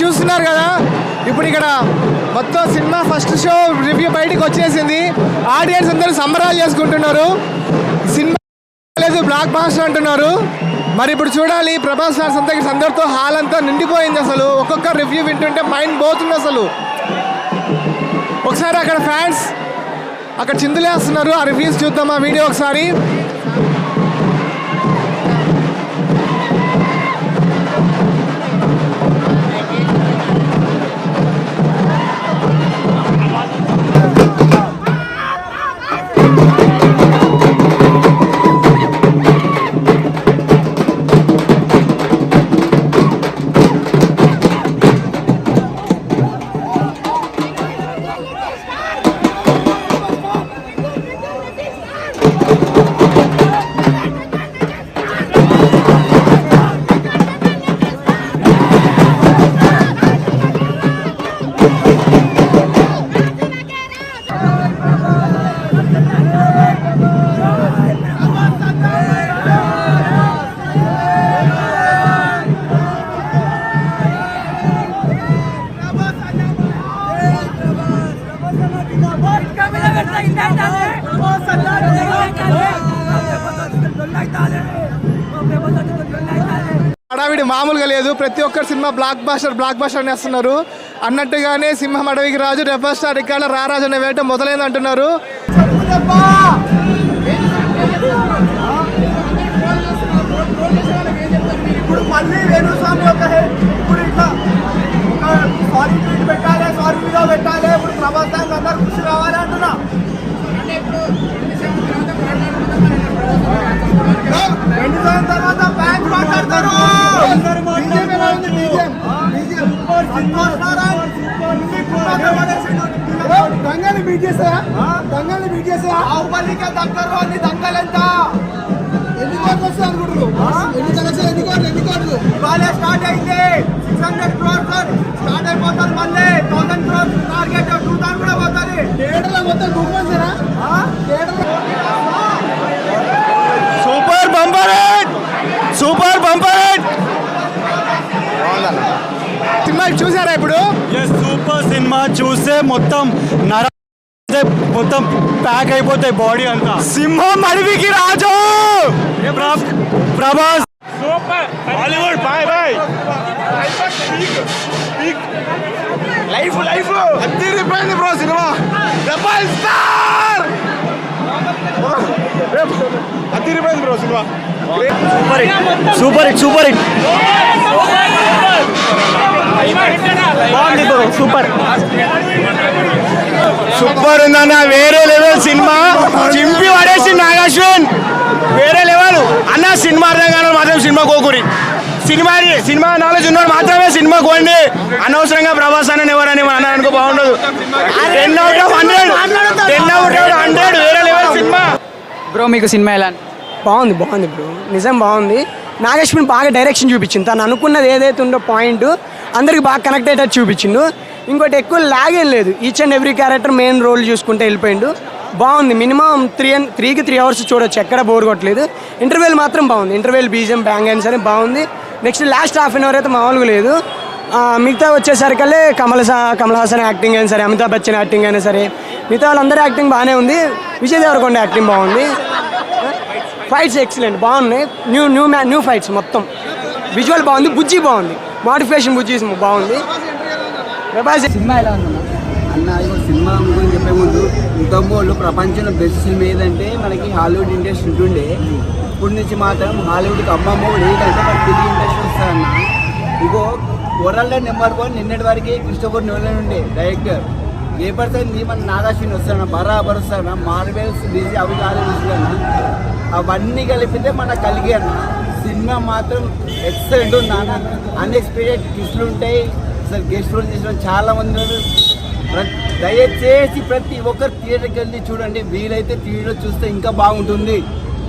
చూస్తున్నారు కదా, ఇప్పుడు ఇక్కడ మొత్తం సినిమా ఫస్ట్ షో రివ్యూ బయటకు వచ్చేసింది. ఆడియన్స్ అందరూ సంబరాలు చేసుకుంటున్నారు. సినిమా లేదు, బ్లాక్ బాస్టర్ అంటున్నారు. మరి ఇప్పుడు చూడాలి, ప్రభాస్ ఫ్యాన్స్ అంతా అందరితో హాల్ అంతా నిండిపోయింది. అసలు ఒక్కొక్క రివ్యూ వింటుంటే మైండ్ పోతుంది. అసలు ఒకసారి అక్కడ ఫ్యాన్స్ అక్కడ చిందులేస్తున్నారు. ఆ రివ్యూస్ చూద్దాం, ఆ వీడియో ఒకసారి. హడావిడి మామూలుగా లేదు. ప్రతి ఒక్కరు సినిమా బ్లాక్ బాస్టర్ అనేస్తున్నారు. అన్నట్టుగానే సింహం అడవికి రాజు, రెబల్ స్టార్ రికార్డు, రారాజు అనే వేట మొదలైంది అంటున్నారు. ఇప్పుడు మళ్ళీ వేణుస్వామి సారీ ట్వీట్ పెట్టాలి, సారీ వీడియో పెట్టాలి. ఇప్పుడు ప్రభాస్ అందరూ ఖుషి రావాలి అంటున్నా. తర్వాత ఫ్యాన్స్ మాట్లాడతారు. బాహుబలికి దగ్గర అన్ని దక్కలెంత ఇవాళ స్టార్ట్ అయితే 600 crores స్టార్ట్ అయిపోతుంది. మళ్ళీ 1000 crores టార్గెట్ 2000 కూడా పోతుంది. సూపర్ బంపర్ హిట్ సినిమా చూసారా ఇప్పుడు? సూపర్ సినిమా చూస్తే మొత్తం మొత్తం ప్యాక్ అయిపోతాయి బాడీ అంతా. సింహం అడవికి రాజు, Prabhas super Hollywood boy boy. Life అదిరిపోయింది బ్రో సినిమా. రెబల్ స్టార్ అదిరిపోయింది బ్రో సినిమా. సూపర్ హిట్ బాగుంది బ్రో. సూపర్ ఉందన్న, వేరే లెవెల్ సినిమా. చింపి పడేసి నాగాశ్వన్ వేరే లెవెల్ అన్న. సినిమా అర్థం కానీ మాత్రం సినిమా కోకూరి. సినిమా నాలెడ్జ్ ఉన్నాడు మాత్రమే సినిమా కోండి. అనవసరంగా ప్రభాస్ అని ఎవరని మన అనుకో బాగుండదు. 10 out of 100 వేరే లెవెల్ సినిమా. బ్రో మీకు సినిమా ఎలా? బాగుంది బ్రో, నిజం బాగుంది. నాగేశ్వరిని బాగా డైరెక్షన్ చూపించింది. తను అనుకున్నది ఏదైతే ఉందో పాయింట్ అందరికి బాగా కనెక్ట్ అయ్యేటట్టు చూపించిండు. ఇంకోటి ఎక్కువ లాగ్ ఏం లేదు. Each and every character main role చూసుకుంటే వెళ్ళిపోయిండు. బాగుంది. మినిమం 3 hours చూడొచ్చు, ఎక్కడ బోర్ కొట్టలేదు. ఇంటర్వెల్ మాత్రం బాగుంది. ఇంటర్వెల్ బీజిఎం బ్యాంగ్ అయినా సరే బాగుంది. నెక్స్ట్ లాస్ట్ ½ an hour అయితే మామూలుగా లేదు. మిగతా వచ్చేసరికల్లే కమల్ హాసన్ యాక్టింగ్ అయినా సరే, అమితాబ్ బచ్చన్ యాక్టింగ్ అయినా సరే, మిగతా వాళ్ళందరూ యాక్టింగ్ బాగానే ఉంది. విజయ్ దేవరకొండ యాక్టింగ్ బాగుంది. ఫైట్స్ ఎక్సలెంట్ బాగున్నాయి. న్యూ ఫైట్స్ మొత్తం. విజువల్ బాగుంది. బుజ్జి బాగుంది. మోడిఫికేషన్ బుజ్జి బాగుంది. సినిమా ఎలా ఉంది అన్న? సినిమా గురించి చెప్పే ముందు ఇంతకుముందు ప్రపంచంలో బెస్ట్ సినిమా ఏదంటే మనకి హాలీవుడ్ ఇండస్ట్రీ ఉంటుండే. ఇప్పటి నుంచి మాత్రం హాలీవుడ్కి అమ్మమ్మ ఏంటంటే మనకి తెలుగు ఇండస్ట్రీ వస్తారన్న. ఇగో వరల్డ్ నెంబర్ 1 నిన్నటి వరకు క్రిస్టోఫర్ నోలన్ ఉండే డైరెక్టర్. రేపటి మన నాగాశ్విన్ వస్తారన్న, బరాబర్ వస్తారన్న. మార్వెల్స్ బిజీ అవి కాదు అన్న. అవన్నీ కలిపితే మన కలిగి అన్న. సినిమా మాత్రం ఎక్సలెంట్ ఉంది అన్న. అన్ఎక్స్పెక్టెడ్ ట్విస్టులు ఉంటాయి. అసలు గెస్ట్ రోల్ చేసిన చాలా మంది ఉన్నారు. దయచేసి ప్రతి ఒక్కరు థియేటర్కి వెళ్ళి చూడండి. వీలైతే థియేటర్ చూస్తే ఇంకా బాగుంటుంది.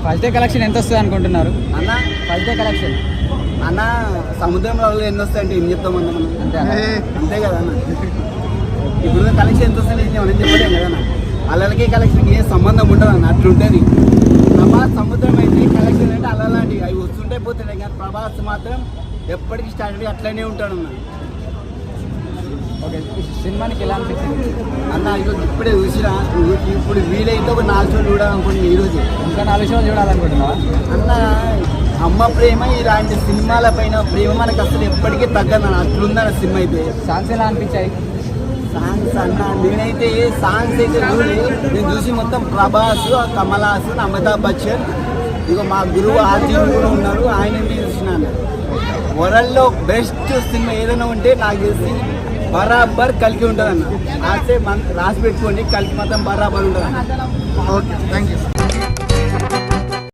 ఫస్ట్ డే కలెక్షన్ ఎంత వస్తుంది అనుకుంటున్నారు అన్న? ఫస్ట్ డే కలెక్షన్ అన్న సముద్రంలో ఎన్ని వస్తాయంటే ఏం చెప్తామన్నా మనం? అంతే కదా అన్న. ఇప్పుడు కలెక్షన్ ఎంత వస్తుంది మనం చెప్పలేము కదా అన్న. అల్లలకి కలెక్షన్కి ఏ సంబంధం ఉండదు అన్న, అట్లుంటుంది. ప్రభాస్ సముద్రం అయితే కలెక్షన్ అంటే అల్లలాంటివి అవి వస్తుంటే పోతుంటాయి. కానీ ప్రభాస్ మాత్రం ఎప్పటికీ స్టార్ట్ అట్లనే ఉంటాడు అన్న. ఓకే సినిమానికి ఎలా అనిపించింది? అన్న ఇగో ఇప్పుడే చూసినా ఇప్పుడు వీలైతే ఒక 4 షోలు చూడాలనుకుంటున్నా ఈరోజు. ఇంకా 4 షోలు చూడాలనుకుంటున్నావా? అన్న అమ్మ ప్రేమ ఇలాంటి సినిమాల పైన ప్రేమ మనకు అసలు ఎప్పటికీ తగ్గదన్న, అట్లుందన్న సినిమా అయితే. సాంగ్స్ ఎలా అనిపించాయి? సాంగ్స్ అన్న నేనైతే సాంగ్స్ అయితే నేను చూసి మొత్తం ప్రభాస్, కమల్ హాసన్, అమితాబ్ బచ్చన్, ఇక మా గురువు ఆర్జీవి కూడా ఉన్నారు, ఆయన చూసినాను. వరల్డ్లో బెస్ట్ సినిమా ఏదైనా ఉంటే నాకు తెలిసి బరాబర్ కలికి ఉంటుంది అన్న. రాసి పెట్టుకోండి, కలికి మాత్రం బరాబర్ ఉంటుంది. Okay thank you.